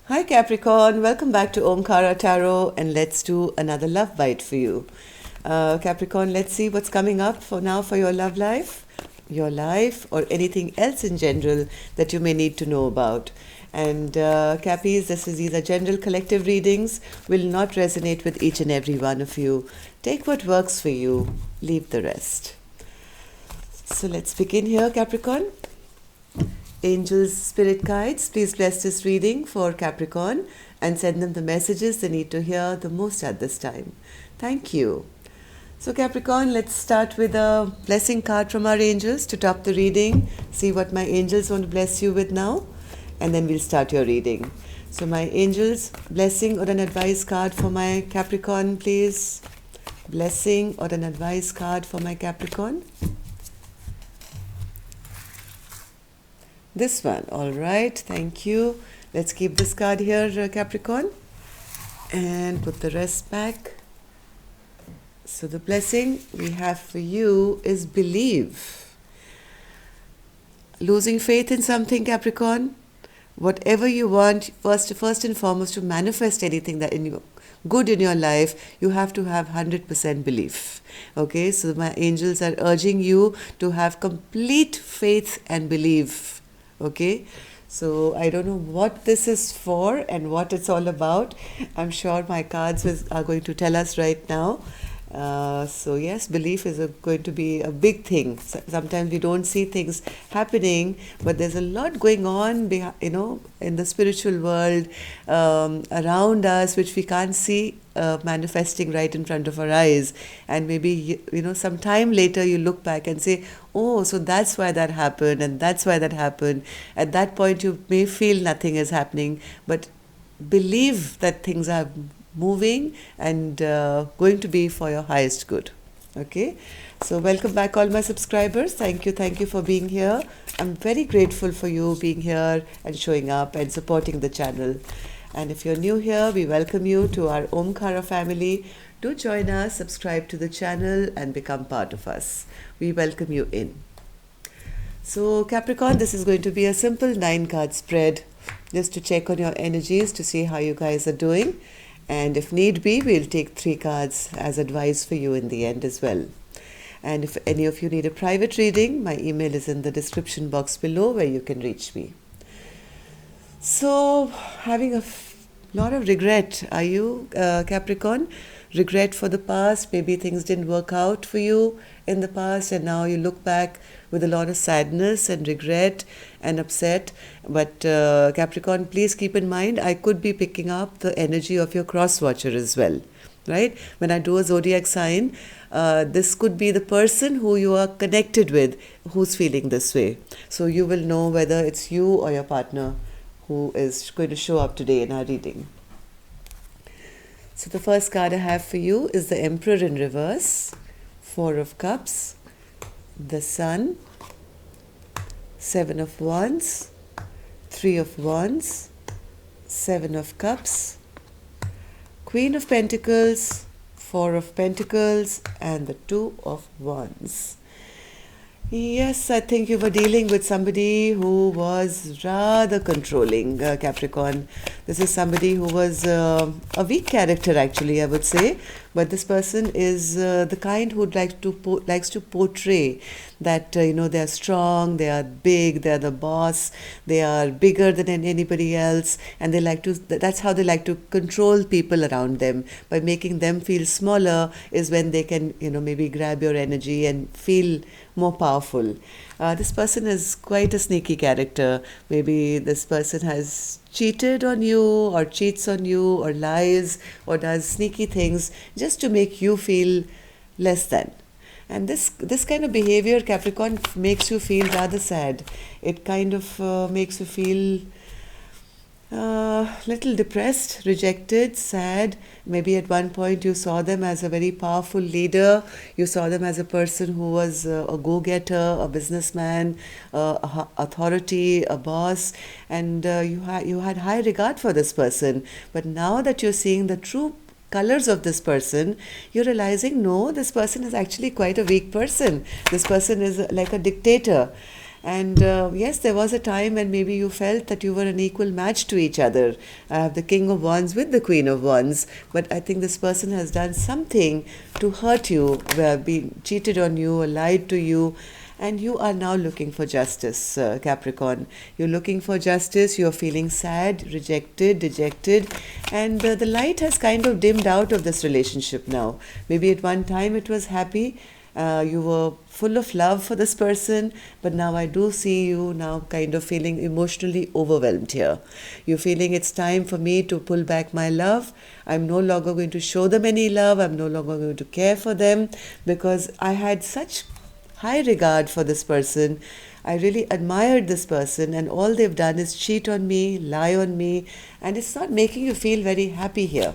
Hi Capricorn, welcome back to Omkara Tarot, and let's do another love bite for you. Capricorn, let's see what's coming up for now for your life, or anything else in general that you may need to know about. And Cappies, these are general collective readings, will not resonate with each and every one of you. Take what works for you, leave the rest. So let's begin here, Capricorn. Angels, spirit guides, please bless this reading for Capricorn and send them the messages they need to hear the most at this time. Thank you. So Capricorn, let's start with a blessing card from our angels to top the reading. See what my angels want to bless you with now, and then we'll start your reading. So my angels, blessing or an advice card for my Capricorn, please. Blessing or an advice card for my Capricorn. This one, all right, thank you. Let's keep this card here, Capricorn, and put the rest back. So the blessing we have for you is believe. Losing faith in something, Capricorn. Whatever you want, first and foremost, to manifest anything that good in your life, you have to have 100% belief. Okay, so my angels are urging you to have complete faith and belief. Okay, so I don't know what this is for and what it's all about. I'm sure my cards are going to tell us right now. So yes, belief is going to be a big thing. Sometimes we don't see things happening, but there's a lot going on, in the spiritual world around us, which we can't see manifesting right in front of our eyes. And maybe some time later you look back and say, oh, so that's why that happened, and that's why that happened. At that point you may feel nothing is happening, but believe that things are moving and going to be for your highest good. Okay, so welcome back all my subscribers. Thank you for being here. I'm very grateful for you being here and showing up and supporting the channel. And if you're new here, we welcome you to our Omkara family. Do join us, subscribe to the channel and become part of us. We welcome you in. So Capricorn, this is going to be a simple 9-card spread just to check on your energies to see how you guys are doing. And if need be, we'll take 3 cards as advice for you in the end as well. And if any of you need a private reading, my email is in the description box below where you can reach me. So, having a lot of regret, are you, Capricorn? Regret for the past, maybe things didn't work out for you in the past and now you look back with a lot of sadness and regret and upset. But Capricorn, please keep in mind, I could be picking up the energy of your cross watcher as well, right? When I do a zodiac sign, this could be the person who you are connected with who's feeling this way. So you will know whether it's you or your partner who is going to show up today in our reading. So the first card I have for you is the Emperor in reverse, 4 of Cups, the Sun, 7 of Wands, 3 of Wands, 7 of Cups, Queen of Pentacles, 4 of Pentacles, and the 2 of Wands. Yes, I think you were dealing with somebody who was rather controlling, Capricorn. This is somebody who was a weak character, actually, I would say. But this person is the kind who likes to portray that, they are strong, they are big, they are the boss, they are bigger than anybody else. And that's how they like to control people around them. By making them feel smaller is when they can, maybe grab your energy and feel more powerful. This person is quite a sneaky character. Maybe this person has cheated on you or cheats on you or lies or does sneaky things just to make you feel less than. And this kind of behavior, Capricorn, makes you feel rather sad. It kind of makes you feel little depressed, rejected, sad. Maybe at one point you saw them as a very powerful leader. You saw them as a person who was a go-getter, a businessman, authority, a boss, and you had high regard for this person. But now that you're seeing the true colors of this person, you're realizing, no, this person is actually quite a weak person. This person is like a dictator. And yes, there was a time when maybe you felt that you were an equal match to each other. I have the King of Wands with the Queen of Wands, but I think this person has done something to hurt you, been cheated on you, or lied to you, and you are now looking for justice, Capricorn. You're looking for justice, you're feeling sad, rejected, dejected, and the light has kind of dimmed out of this relationship now. Maybe at one time it was happy, you were full of love for this person, but now I do see you now kind of feeling emotionally overwhelmed here. You're feeling it's time for me to pull back my love. I'm no longer going to show them any love. I'm no longer going to care for them because I had such high regard for this person. I really admired this person, and all they've done is cheat on me, lie on me, and it's not making you feel very happy here.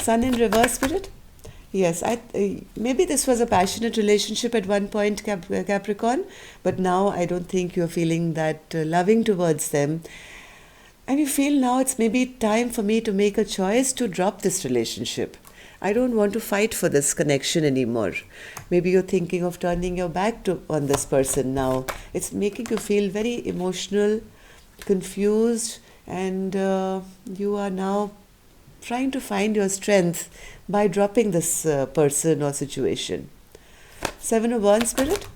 Sun in reverse, Spirit? Yes, maybe this was a passionate relationship at one point, Capricorn, but now I don't think you're feeling that loving towards them. And you feel now it's maybe time for me to make a choice to drop this relationship. I don't want to fight for this connection anymore. Maybe you're thinking of turning your back on this person now. It's making you feel very emotional, confused, and you are now trying to find your strength by dropping this person or situation. Seven of Wands, Spirit?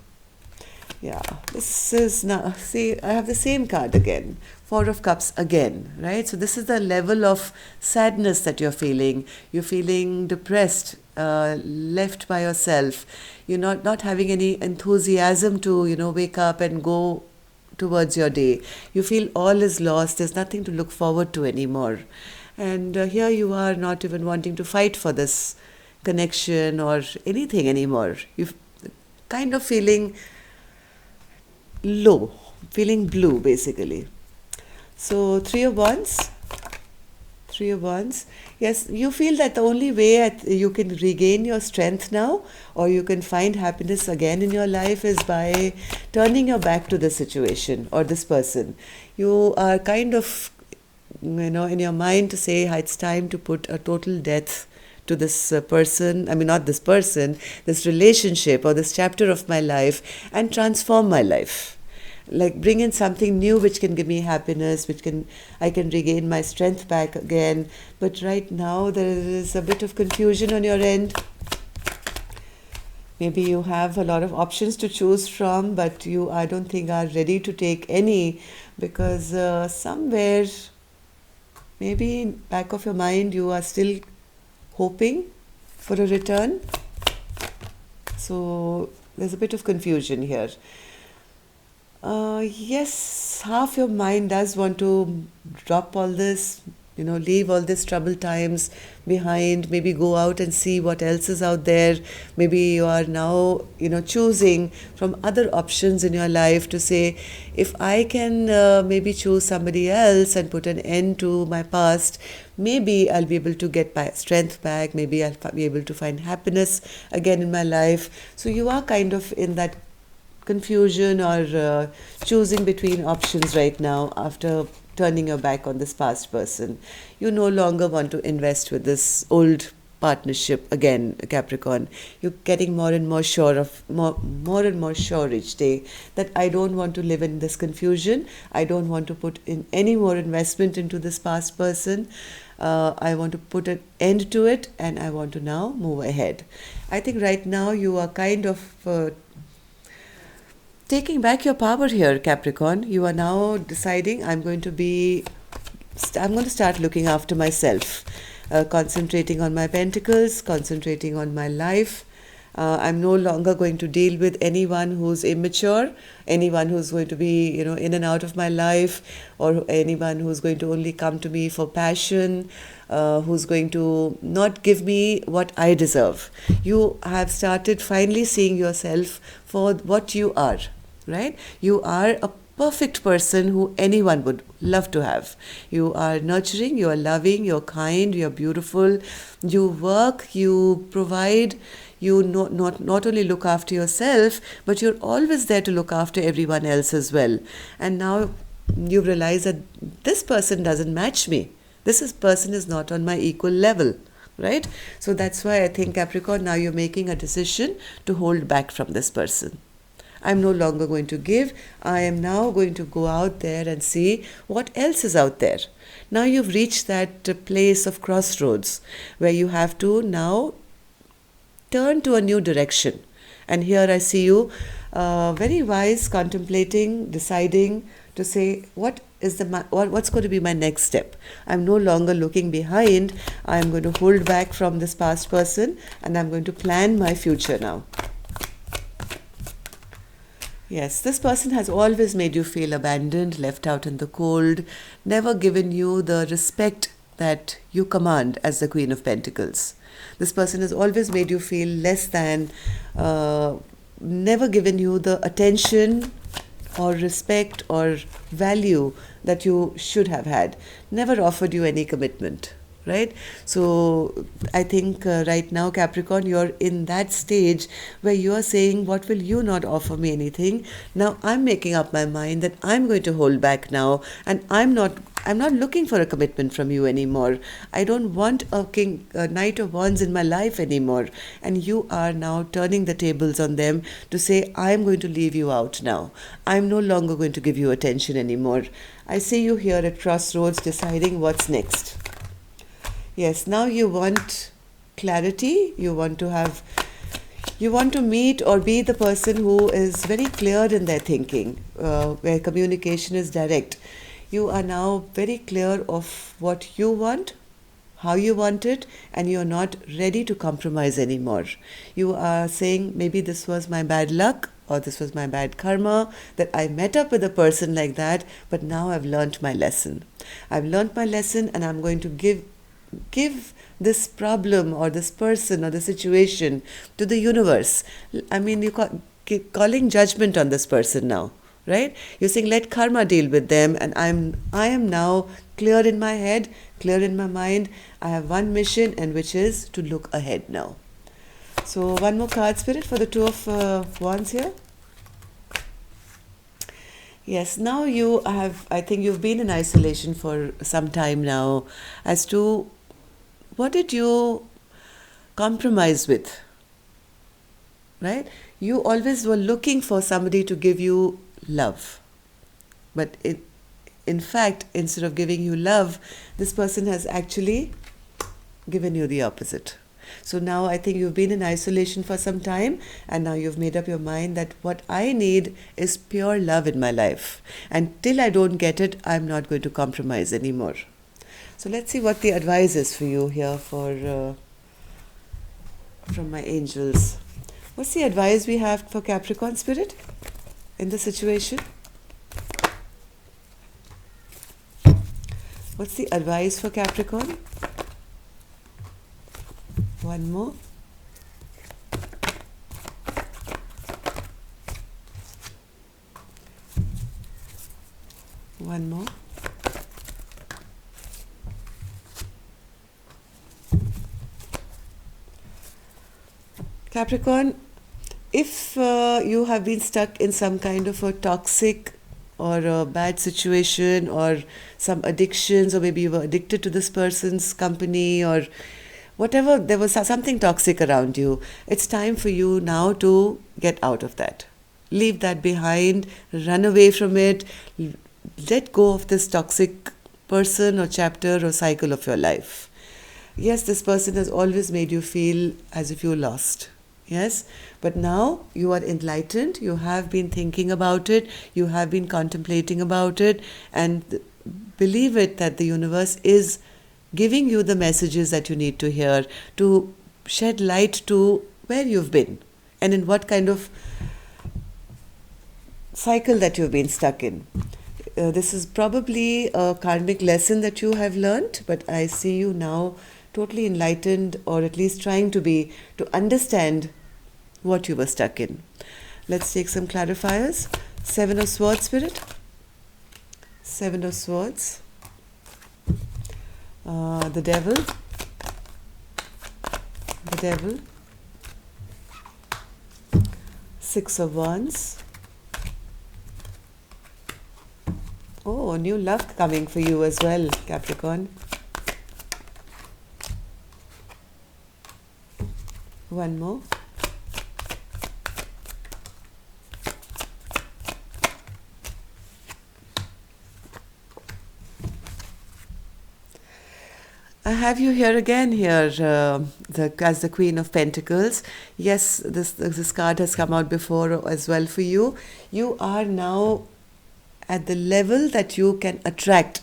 Yeah, this is now, see, I have the same card again. Four of Cups again, right? So this is the level of sadness that you're feeling. You're feeling depressed, left by yourself. You're not having any enthusiasm to, wake up and go towards your day. You feel all is lost. There's nothing to look forward to anymore. And here you are not even wanting to fight for this connection or anything anymore. You're kind of feeling low, feeling blue basically. So Three of Wands. Three of Wands. Yes, you feel that the only way you can regain your strength now, or you can find happiness again in your life, is by turning your back to the situation or this person. You are kind of, in your mind to say, it's time to put a total death to this person, not this person, this relationship or this chapter of my life, and transform my life. Like bring in something new which can give me happiness, I can regain my strength back again. But right now there is a bit of confusion on your end. Maybe you have a lot of options to choose from, but I don't think are ready to take any, because somewhere, maybe in back of your mind, you are still hoping for a return. So there's a bit of confusion here. Yes, half your mind does want to drop all this, leave all these troubled times behind, maybe go out and see what else is out there. Maybe you are now, choosing from other options in your life to say, if I can maybe choose somebody else and put an end to my past, maybe I'll be able to get my strength back. Maybe I'll be able to find happiness again in my life. So you are kind of in that confusion or choosing between options right now after turning your back on this past person. You no longer want to invest with this old partnership again, Capricorn. You're getting more and more sure each day that I don't want to live in this confusion. I don't want to put in any more investment into this past person. I want to put an end to it, and I want to now move ahead. I think right now you are kind of taking back your power here, Capricorn. You are now deciding, I'm going to start looking after myself, concentrating on my pentacles, concentrating on my life. I'm no longer going to deal with anyone who's immature, anyone who's going to be, in and out of my life, or anyone who's going to only come to me for passion, who's going to not give me what I deserve. You have started finally seeing yourself for what you are. Right? You are a perfect person who anyone would love to have. You are nurturing, you are loving, you're kind, you're beautiful, you work, you provide, you not only look after yourself, but you're always there to look after everyone else as well. And now you realize that this person doesn't match me. This person is not on my equal level. Right? So that's why I think, Capricorn, now you're making a decision to hold back from this person. I'm no longer going to give. I am now going to go out there and see what else is out there. Now you've reached that place of crossroads where you have to now turn to a new direction. And here I see you very wise, contemplating, deciding to say, what's going to be my next step? I'm no longer looking behind. I'm going to hold back from this past person, and I'm going to plan my future now. Yes, this person has always made you feel abandoned, left out in the cold, never given you the respect that you command as the Queen of Pentacles. This person has always made you feel less than, never given you the attention or respect or value that you should have had, never offered you any commitment. Right? So I think right now, Capricorn, you're in that stage where you are saying, what will you not offer me anything? Now I'm making up my mind that I'm going to hold back now, and I'm not looking for a commitment from you anymore. I don't want a Knight of Wands in my life anymore. And you are now turning the tables on them to say, I'm going to leave you out now. I'm no longer going to give you attention anymore. I see you here at crossroads deciding what's next. Yes, now you want clarity, you want to meet or be the person who is very clear in their thinking, where communication is direct. You are now very clear of what you want, how you want it, and you're not ready to compromise anymore. You are saying, maybe this was my bad luck, or this was my bad karma, that I met up with a person like that, but now I've learnt my lesson. I've learnt my lesson, and I'm going to give this problem or this person or the situation to the universe. I mean, you're calling judgment on this person now, right? You're saying, let karma deal with them, and I am now clear in my head, clear in my mind. I have one mission, and which is to look ahead now. So one more card, Spirit, for the Two of Wands here. Yes, now I think you've been in isolation for some time now as to what did you compromise with, right? You always were looking for somebody to give you love. But in fact, instead of giving you love, this person has actually given you the opposite. So now I think you've been in isolation for some time, and now you've made up your mind that what I need is pure love in my life. And till I don't get it, I'm not going to compromise anymore. So let's see what the advice is for you here from my angels. What's the advice we have for Capricorn, Spirit, in this situation? What's the advice for Capricorn? One more. One more. Capricorn, if you have been stuck in some kind of a toxic or a bad situation or some addictions, or maybe you were addicted to this person's company or whatever, there was something toxic around you, it's time for you now to get out of that. Leave that behind, run away from it, let go of this toxic person or chapter or cycle of your life. Yes, this person has always made you feel as if you're lost. Yes, but now you are enlightened, you have been thinking about it, you have been contemplating about it, and believe it that the universe is giving you the messages that you need to hear to shed light to where you've been and in what kind of cycle that you've been stuck in. This is probably a karmic lesson that you have learned, but I see you now totally enlightened, or at least trying to be, to understand what you were stuck in. Let's take some clarifiers. Seven of Swords, Spirit. Seven of Swords. The Devil. The Devil. Six of Wands. Oh, new love coming for you as well, Capricorn. One more. I have you here again here as the Queen of Pentacles. Yes, this card has come out before as well for you. You are now at the level that you can attract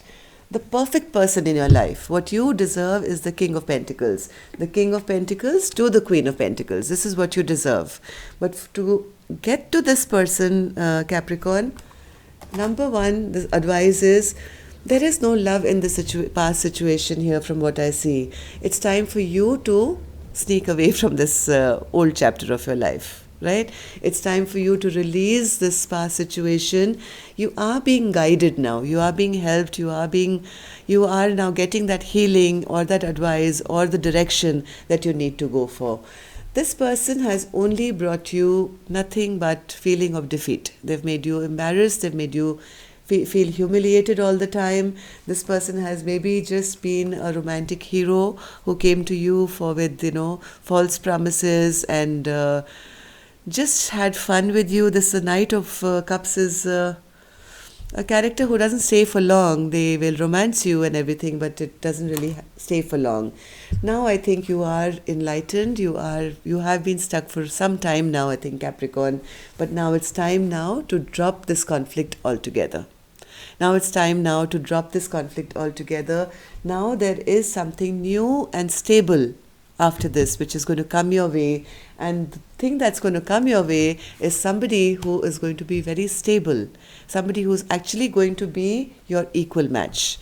the perfect person in your life. What you deserve is the King of Pentacles. The King of Pentacles to the Queen of Pentacles. This is what you deserve. But to get to this person, Capricorn, number one, the advice is there is no love in the past situation here from what I see. It's time for you to sneak away from this old chapter of your life. Right? It's time for you to release this past situation. You are being guided now. You are being helped. You are now getting that healing or that advice or the direction that you need to go for. This person has only brought you nothing but feeling of defeat. They've made you embarrassed. They've made you feel humiliated all the time. This person has maybe just been a romantic hero who came to you with false promises and just had fun with you. This Knight of Cups is a character who doesn't stay for long. They will romance you and everything, but it doesn't really stay for long. Now I think you are enlightened. You have been stuck for some time now, I think, Capricorn. But now it's time now to drop this conflict altogether. Now it's time now to drop this conflict altogether. Now there is something new and stable after this, which is going to come your way. And the thing that's going to come your way is somebody who is going to be very stable. Somebody who's actually going to be your equal match.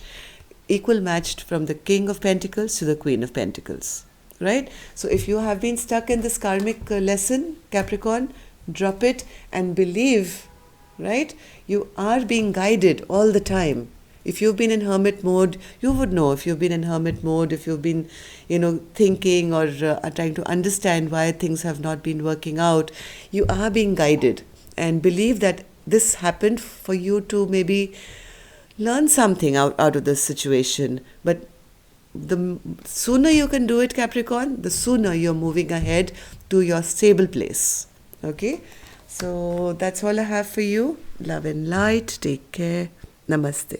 Equal matched from the King of Pentacles to the Queen of Pentacles. Right? So if you have been stuck in this karmic lesson, Capricorn, drop it and believe, right? You are being guided all the time. If you've been in hermit mode, you would know. If you've been in hermit mode, if you've been, thinking or trying to understand why things have not been working out, you are being guided. And believe that this happened for you to maybe learn something out of this situation. But the sooner you can do it, Capricorn, the sooner you're moving ahead to your stable place. Okay? So that's all I have for you. Love and light. Take care. Namaste.